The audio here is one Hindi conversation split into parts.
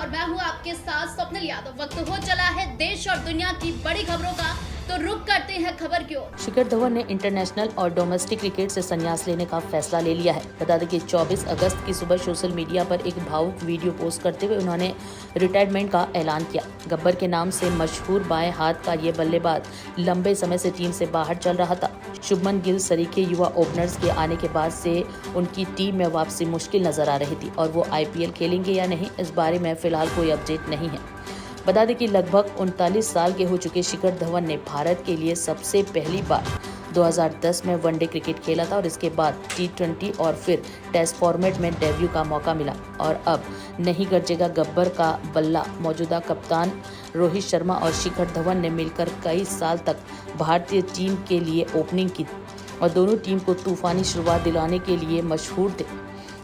और मैं हूं आपके साथ स्वप्निल यादव। वक्त हो चला है देश और दुनिया की बड़ी खबरों का, तो रुक करते हैं खबर की ओर। शिखर धवन ने इंटरनेशनल और डोमेस्टिक क्रिकेट से संन्यास लेने का फैसला ले लिया है। बता दें कि 24 अगस्त की सुबह सोशल मीडिया पर एक भावुक वीडियो पोस्ट करते हुए उन्होंने रिटायरमेंट का ऐलान किया। गब्बर के नाम से मशहूर बाएं हाथ का ये बल्लेबाज लंबे समय से टीम से बाहर चल रहा था। शुभमन गिल सरीखे युवा ओपनर्स के आने के बाद से उनकी टीम में वापसी मुश्किल नजर आ रही थी और वो IPL खेलेंगे या नहीं, इस बारे में फिलहाल कोई अपडेट नहीं है। बता दें कि लगभग 39 साल के हो चुके शिखर धवन ने भारत के लिए सबसे पहली बार 2010 में वनडे क्रिकेट खेला था और इसके बाद T20 और फिर टेस्ट फॉर्मेट में डेब्यू का मौका मिला और अब नहीं गरजेगा गब्बर का बल्ला। मौजूदा कप्तान रोहित शर्मा और शिखर धवन ने मिलकर कई साल तक भारतीय टीम के लिए ओपनिंग की और दोनों टीम को तूफानी शुरुआत दिलाने के लिए मशहूर थे।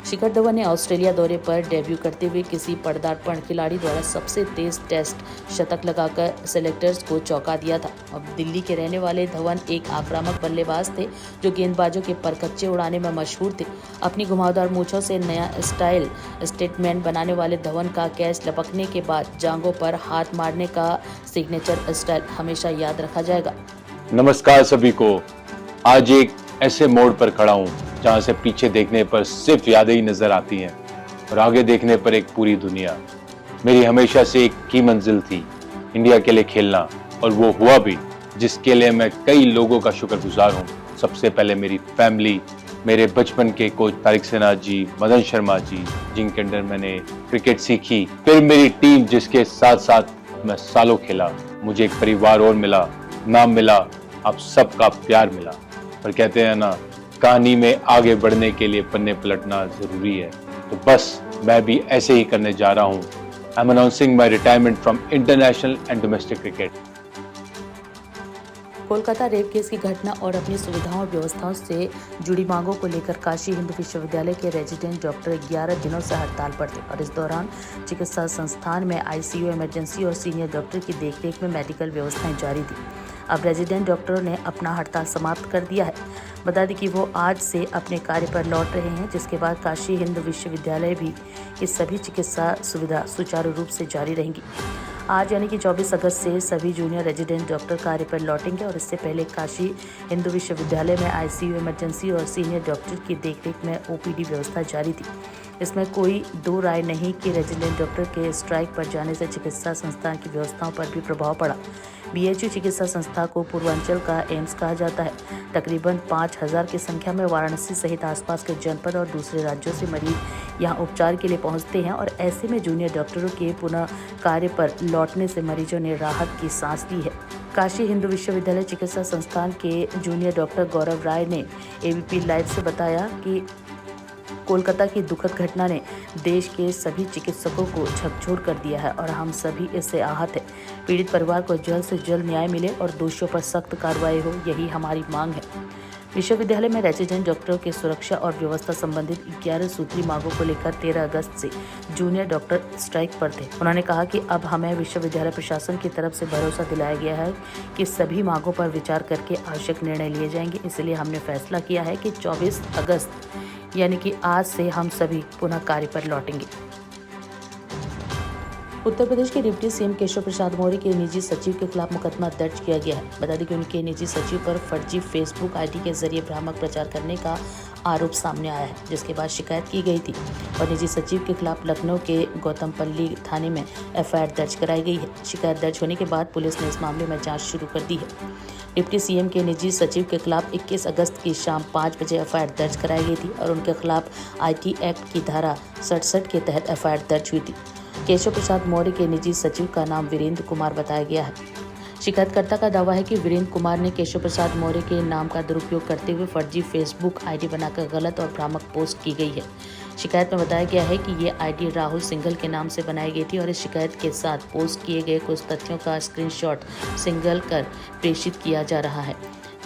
शिखर धवन ने ऑस्ट्रेलिया दौरे पर डेब्यू करते हुए किसी पदार्पण खिलाड़ी द्वारा सबसे तेज टेस्ट शतक लगाकर सेलेक्टर्स को चौंका दिया था। अब दिल्ली के रहने वाले धवन एक आक्रामक बल्लेबाज थे जो गेंदबाजों के परकच्चे उड़ाने में मशहूर थे। अपनी घुमावदार मूंछों से नया स्टाइल स्टेटमेंट बनाने वाले धवन का कैच लपकने के बाद जांघों पर हाथ मारने का सिग्नेचर स्टाइल हमेशा याद रखा जाएगा। नमस्कार सभी को। आज एक ऐसे मोड़ पर खड़ा हूँ जहाँ से पीछे देखने पर सिर्फ यादें ही नजर आती हैं और आगे देखने पर एक पूरी दुनिया। मेरी हमेशा से एक ही मंजिल थी, इंडिया के लिए खेलना, और वो हुआ भी, जिसके लिए मैं कई लोगों का शुक्रगुजार हूँ। सबसे पहले मेरी फैमिली, मेरे बचपन के कोच तारिक सिन्हा जी, मदन शर्मा जी, जिनके अंडर मैंने क्रिकेट सीखी, फिर मेरी टीम जिसके साथ साथ मैं सालों खेला। मुझे एक परिवार और मिला, नाम मिला, आप सबका प्यार मिला। पर कहते हैं ना, कहानी में आगे बढ़ने के लिए पन्ने पलटना जरूरी है, तो बस मैं भी ऐसे ही करने जा रहा हूँ। I am announcing my retirement from international and domestic cricket. Kolkata rape case की घटना और अपनी सुविधाओं और व्यवस्थाओं से जुड़ी मांगों को लेकर काशी हिंदू विश्वविद्यालय के रेजिडेंट डॉक्टर 11 दिनों से हड़ताल पर थे और इस दौरान चिकित्सा संस्थान में ICU, इमरजेंसी और सीनियर डॉक्टर की देखरेख में मेडिकल व्यवस्थाएं जारी थी। अब रेजिडेंट डॉक्टरों ने अपना हड़ताल समाप्त कर दिया है। बता दें कि वो आज से अपने कार्य पर लौट रहे हैं, जिसके बाद काशी हिंदू विश्वविद्यालय भी की सभी चिकित्सा सुविधा सुचारू रूप से जारी रहेंगी। आज यानी कि 24 अगस्त से सभी जूनियर रेजिडेंट डॉक्टर कार्य पर लौटेंगे और इससे पहले काशी हिंदू विश्वविद्यालय में ICU, इमरजेंसी और सीनियर डॉक्टर की देखरेख में OPD व्यवस्था जारी थी। इसमें कोई दो राय नहीं कि रेजिडेंट डॉक्टर के स्ट्राइक पर जाने से चिकित्सा संस्थान की व्यवस्थाओं पर भी प्रभाव पड़ा। BHU चिकित्सा संस्था को पूर्वांचल का एम्स कहा जाता है। तकरीबन 5000 की संख्या में वाराणसी सहित आसपास के जनपद और दूसरे राज्यों से मरीज यहां उपचार के लिए पहुंचते हैं और ऐसे में जूनियर डॉक्टरों के पुनः कार्य पर लौटने से मरीजों ने राहत की सांस ली है। काशी हिंदू विश्वविद्यालय चिकित्सा संस्थान के जूनियर डॉक्टर गौरव राय ने ABP लाइव से बताया कि कोलकाता की दुखद घटना ने देश के सभी चिकित्सकों को झकझोर कर दिया है और हम सभी इससे आहत हैं। पीड़ित परिवार को जल्द से जल्द न्याय मिले और दोषियों पर सख्त कार्रवाई हो, यही हमारी मांग है। विश्वविद्यालय में रेजिडेंट डॉक्टरों की सुरक्षा और व्यवस्था संबंधित 11 सूत्री मांगों को लेकर 13 अगस्त से जूनियर डॉक्टर स्ट्राइक पर थे। उन्होंने कहा कि अब हमें विश्वविद्यालय प्रशासन की तरफ से भरोसा दिलाया गया है कि सभी मांगों पर विचार करके आवश्यक निर्णय लिए जाएंगे। इसलिए हमने फैसला किया है कि 24 अगस्त यानी कि आज से हम सभी पुनः कार्य पर लौटेंगे। उत्तर प्रदेश के डिप्टी CM केशव प्रसाद मौर्य के निजी सचिव के खिलाफ मुकदमा दर्ज किया गया है। बता दें कि उनके निजी सचिव पर फर्जी Facebook ID के जरिए भ्रामक प्रचार करने का आरोप सामने आया है, जिसके बाद शिकायत की गई थी और निजी सचिव के खिलाफ लखनऊ के गौतमपल्ली थाने में FIR दर्ज कराई गई है। शिकायत दर्ज होने के बाद पुलिस ने इस मामले में जांच शुरू कर दी है। डिप्टी CM के निजी सचिव के खिलाफ 21 अगस्त की शाम 5 बजे FIR दर्ज कराई गई थी और उनके खिलाफ IT एक्ट की धारा 67 के तहत FIR दर्ज हुई थी। केशव प्रसाद मौर्य के निजी सचिव का नाम वीरेंद्र कुमार बताया गया है। शिकायतकर्ता का दावा है कि वीरेंद्र कुमार ने केशव प्रसाद मौर्य के नाम का दुरुपयोग करते हुए फर्जी Facebook ID बनाकर गलत और भ्रामक पोस्ट की गई है। शिकायत में बताया गया है कि ये ID राहुल सिंघल के नाम से बनाई गई थी और इस शिकायत के साथ पोस्ट किए गए कुछ तथ्यों का स्क्रीनशॉट सिंघल कर प्रेषित किया जा रहा है।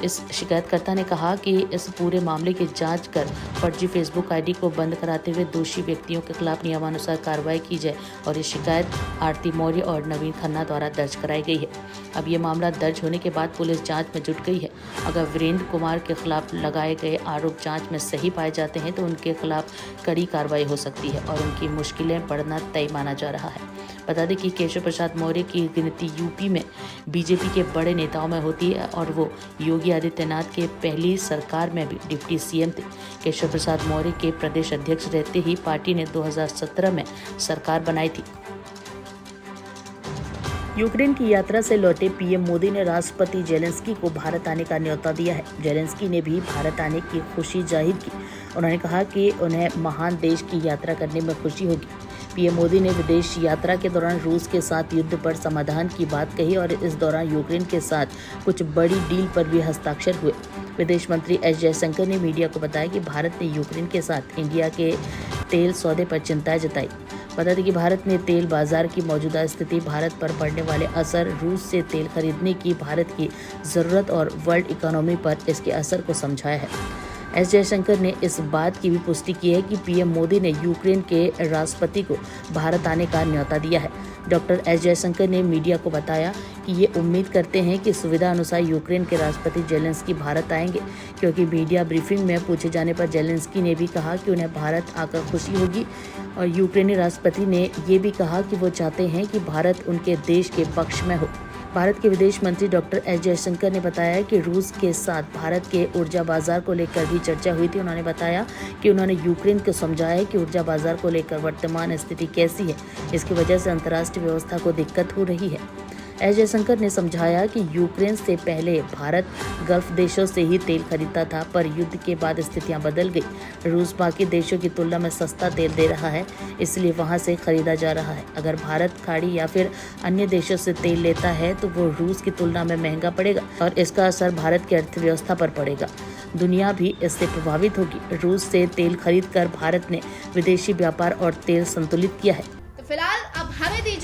इस शिकायतकर्ता ने कहा कि इस पूरे मामले की जांच कर फर्जी फेसबुक आईडी को बंद कराते हुए दोषी व्यक्तियों के खिलाफ नियमानुसार कार्रवाई की जाए और ये शिकायत आरती मौर्य और नवीन खन्ना द्वारा दर्ज कराई गई है। अब ये मामला दर्ज होने के बाद पुलिस जांच में जुट गई है। अगर वीरेंद्र कुमार के खिलाफ लगाए गए आरोप जांच में सही पाए जाते हैं तो उनके खिलाफ कड़ी कार्रवाई हो सकती है और उनकी मुश्किलें बढ़ना तय माना जा रहा है। बता दें कि केशव प्रसाद मौर्य की गिनती यूपी में बीजेपी के बड़े नेताओं में होती है और वो योगी आदित्यनाथ के पहली सरकार में भी डिप्टी सीएम थे। केशव प्रसाद मौर्य के प्रदेश अध्यक्ष रहते ही पार्टी ने 2017 में सरकार बनाई थी। यूक्रेन की यात्रा से लौटे पीएम मोदी ने राष्ट्रपति जेलेंस्की को भारत आने का न्योता दिया है। जेलेंस्की ने भी भारत आने की खुशी जाहिर की। उन्होंने कहा कि उन्हें महान देश की यात्रा करने में खुशी होगी। पीएम मोदी ने विदेश यात्रा के दौरान रूस के साथ युद्ध पर समाधान की बात कही और इस दौरान यूक्रेन के साथ कुछ बड़ी डील पर भी हस्ताक्षर हुए। विदेश मंत्री एस जयशंकर ने मीडिया को बताया कि भारत ने यूक्रेन के साथ इंडिया के तेल सौदे पर चिंता जताई। बता दें कि भारत ने तेल बाजार की मौजूदा स्थिति, भारत पर पड़ने वाले असर, रूस से तेल खरीदने की भारत की ज़रूरत और वर्ल्ड इकोनॉमी पर इसके असर को समझाया है। एस जयशंकर ने इस बात की भी पुष्टि की है कि पीएम मोदी ने यूक्रेन के राष्ट्रपति को भारत आने का न्योता दिया है। डॉक्टर एस जयशंकर ने मीडिया को बताया कि ये उम्मीद करते हैं कि सुविधा अनुसार यूक्रेन के राष्ट्रपति जेलेंस्की भारत आएंगे, क्योंकि मीडिया ब्रीफिंग में पूछे जाने पर जेलेंस्की ने भी कहा कि उन्हें भारत आकर खुशी होगी और यूक्रेनी राष्ट्रपति ने ये भी कहा कि वो चाहते हैं कि भारत उनके देश के पक्ष में हो। भारत के विदेश मंत्री डॉक्टर एस जयशंकर ने बताया कि रूस के साथ भारत के ऊर्जा बाजार को लेकर भी चर्चा हुई थी। उन्होंने बताया कि उन्होंने यूक्रेन को समझाया है कि ऊर्जा बाजार को लेकर वर्तमान स्थिति कैसी है, इसकी वजह से अंतर्राष्ट्रीय व्यवस्था को दिक्कत हो रही है। एस जयशंकर ने समझाया कि यूक्रेन से पहले भारत गल्फ देशों से ही तेल खरीदता था, पर युद्ध के बाद स्थितियां बदल गई। रूस बाकी देशों की तुलना में सस्ता तेल दे रहा है, इसलिए वहां से खरीदा जा रहा है। अगर भारत खाड़ी या फिर अन्य देशों से तेल लेता है तो वो रूस की तुलना में महंगा पड़ेगा और इसका असर भारत की अर्थव्यवस्था पर पड़ेगा। दुनिया भी इससे प्रभावित होगी। रूस से तेल खरीद कर भारत ने विदेशी व्यापार और तेल संतुलित किया है। तो फिलहाल अब हमें दीजिए